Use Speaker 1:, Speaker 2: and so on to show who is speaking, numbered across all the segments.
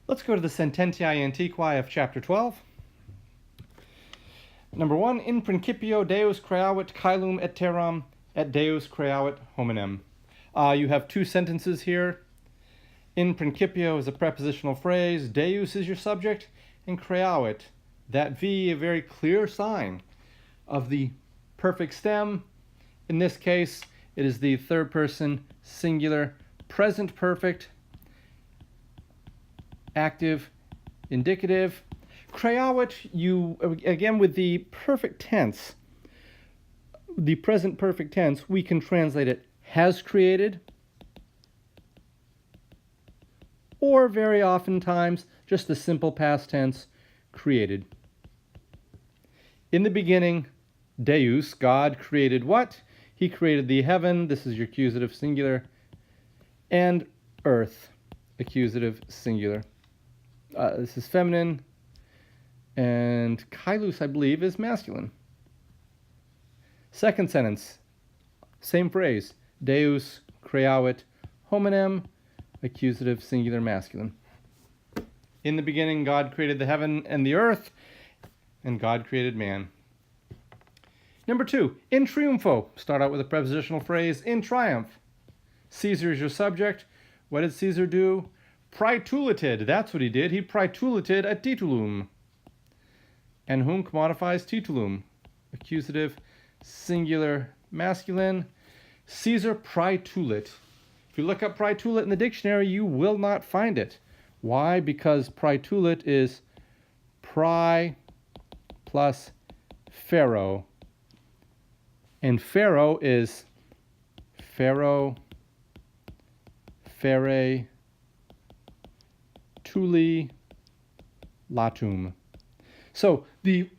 Speaker 1: Let's go to the Sententiae Antiquae of chapter 12. Number 1, in principio Deus creavit caelum et terram, et Deus creavit hominem. You have two sentences here. In principio is a prepositional phrase, Deus is your subject, and creavit, that V, a very clear sign of the perfect stem. In this case, it is the third person singular present perfect, active, indicative. Creavit, you, again with the perfect tense, the present perfect tense, we can translate it has created, or very oftentimes just the simple past tense, created. In the beginning, Deus, God, created what? He created the heaven, this is your accusative singular, and earth, accusative singular. This is feminine, and kailus, I believe, is masculine. Second sentence, same phrase, Deus creavit hominem, accusative singular masculine. In the beginning, God created the heaven and the earth, and God created man. Number 2, in triumpho, start out with a prepositional phrase, in triumph. Caesar is your subject. What did Caesar do? Praetulited, that's what he did. He praetulited a titulum. And whom commodifies titulum? Accusative, singular, masculine. Caesar praetulit. If you look up praetulit in the dictionary, you will not find it. Why? Because praetulit is prae plus pharaoh. And pharaoh is pharaoh, fere, tuli, latum. So the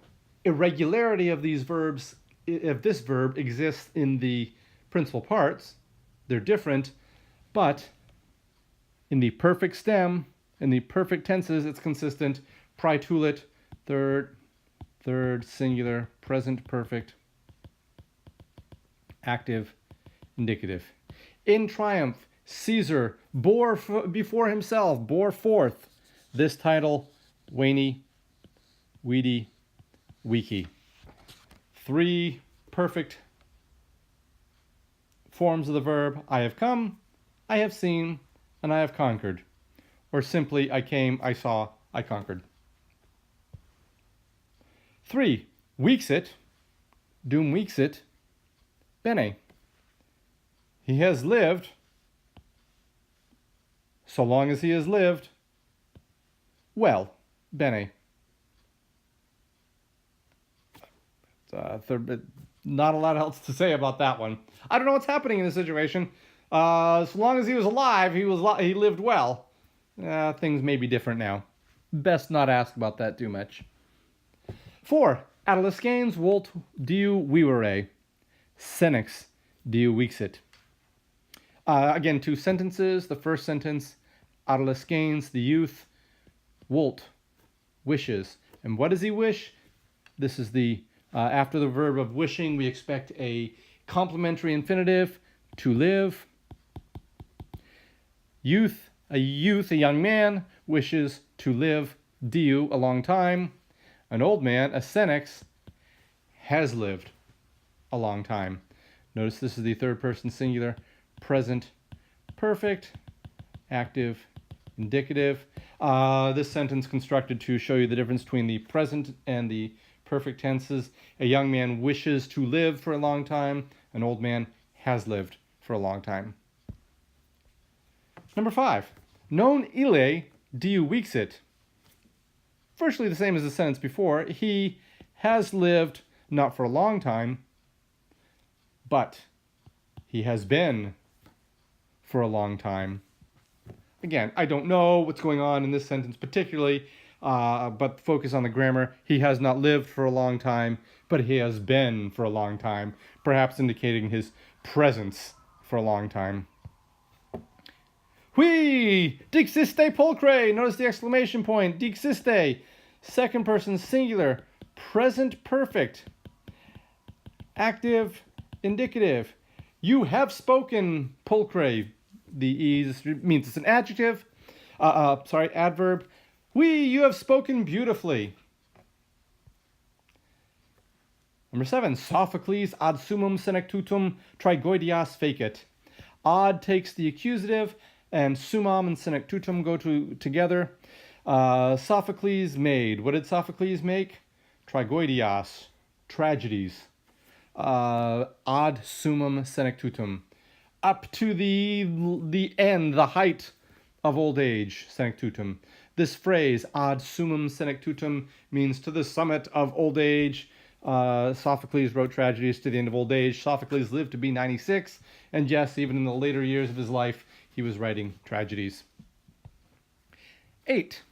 Speaker 1: irregularity of these verbs, of this verb, exists in the principal parts. They're different, but in the perfect stem, in the perfect tenses, it's consistent. Praetulit, third singular, present perfect, active, indicative. In triumph, Caesar bore before himself, bore forth this title, Weni, Weedy, Weaky. 3 perfect forms of the verb, I have come, I have seen, and I have conquered. Or simply, I came, I saw, I conquered. 3, weaksit, dum weaksit, bene. He has lived, so long as he has lived, well, bene. Not a lot else to say about that one. I don't know what's happening in this situation. So long as he was alive, he lived well. Things may be different now. Best not ask about that too much. 4, Adolescanes volt diu vivere. Senex diu vixit. Again, 2 sentences. The first sentence, Adolescanes, the youth, volt, wishes. And what does he wish? This is the, after the verb of wishing, we expect a complementary infinitive, to live. Youth, a young man, wishes to live, diu, a long time. An old man, a senex, has lived a long time. Notice this is the third person singular, present perfect, active, indicative. This sentence constructed to show you the difference between the present and the perfect tenses. A young man wishes to live for a long time. An old man has lived for a long time. Number 5, non ille diu vixit. Virtually the same as the sentence before. He has lived not for a long time, but he has been for a long time. Again, I don't know what's going on in this sentence particularly, but focus on the grammar. He has not lived for a long time, but he has been for a long time, perhaps indicating his presence for a long time. Hui! Dixiste pulchre! Notice the exclamation point. Dixiste. Second person singular. Present perfect. Active, indicative. You have spoken pulchre. The E means it's an adjective. Adverb. You have spoken beautifully. Number 7, Sophocles ad summum senectutum trigoidias fecit. Ad takes the accusative, and summum and senectutum go together. Sophocles made. What did Sophocles make? Trigoidias, tragedies. Ad summum senectutum. Up to the end, the height of old age, senectutum. This phrase, ad summum senectutum, means to the summit of old age. Sophocles wrote tragedies to the end of old age. Sophocles lived to be 96, and yes, even in the later years of his life, he was writing tragedies. 8.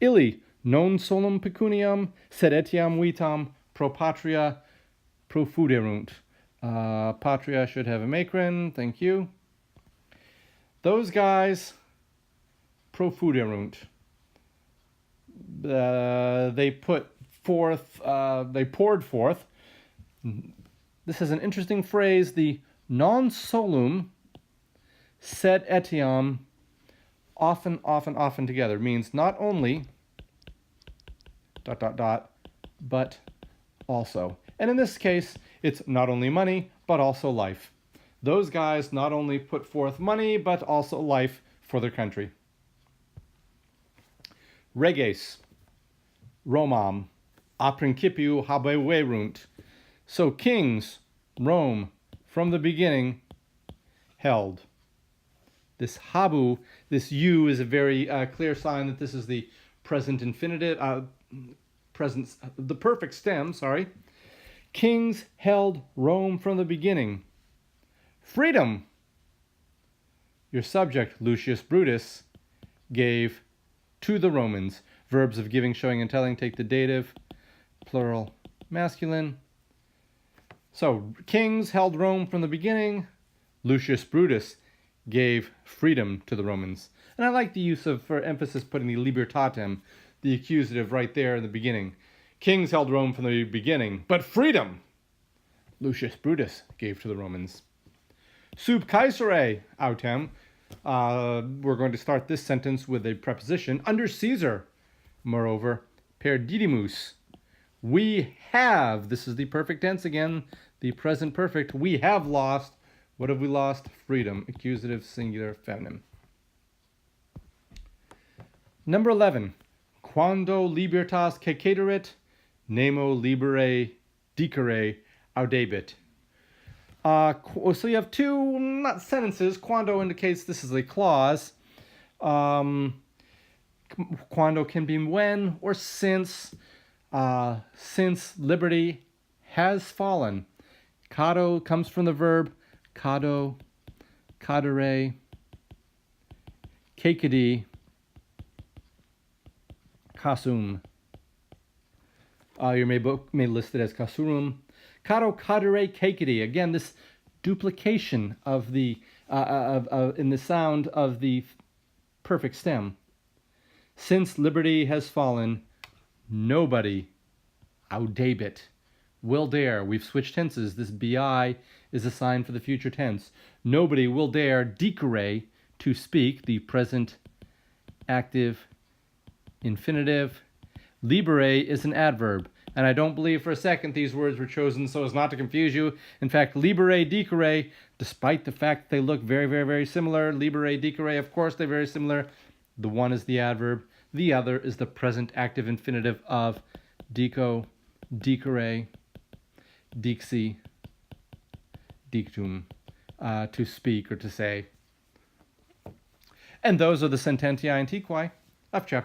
Speaker 1: Illi non solum pecuniam sed etiam vitam pro patria profuderunt. Patria should have a macron, thank you. Those guys profuderunt. They poured forth. This is an interesting phrase, the non solum sed etiam, often together, means not only ... but also. And in this case, it's not only money, but also life. Those guys not only put forth money, but also life for their country. Reges, Romam, a principiu habeverunt. So kings, Rome, from the beginning, held. This habu, this u, is a very clear sign that this is the present infinitive, the perfect stem, sorry. Kings held Rome from the beginning. Freedom. Your subject, Lucius Brutus, gave to the Romans. Verbs of giving, showing, and telling take the dative, plural, masculine. So, kings held Rome from the beginning. Lucius Brutus gave freedom to the Romans. And I like the use of, for emphasis, putting the libertatem, the accusative, right there in the beginning. Kings held Rome from the beginning, but freedom Lucius Brutus gave to the Romans. Sub Caesare autem. We're going to start this sentence with a preposition. Under Caesar, moreover, perdidimus. We have, this is the perfect tense again, the present perfect. We have lost. What have we lost? Freedom. Accusative, singular, feminine. Number 11. Quando libertas caeceterit, nemo libere dicere audebit. So you have two, not sentences. Quando indicates this is a clause. Quando can be when or since. Since liberty has fallen. Cado comes from the verb cado, cadere, caecidi, casum. Your book may list it as casurum. Cado, cadere, caecidi. Again, this duplication of the in the sound of the perfect stem. Since liberty has fallen, nobody audebit will dare. We've switched tenses. This bi is a sign for the future tense. Nobody will dare dicere, to speak, the present active infinitive. Libere is an adverb, and I don't believe for a second these words were chosen so as not to confuse you. In fact, libere, dicere, despite the fact they look very, very, very similar, libere, dicere, of course they're very similar. The one is the adverb, the other is the present active infinitive of dico, dicere, dixi, dictum, to speak or to say. And those are the Sententia Antiquae of chapter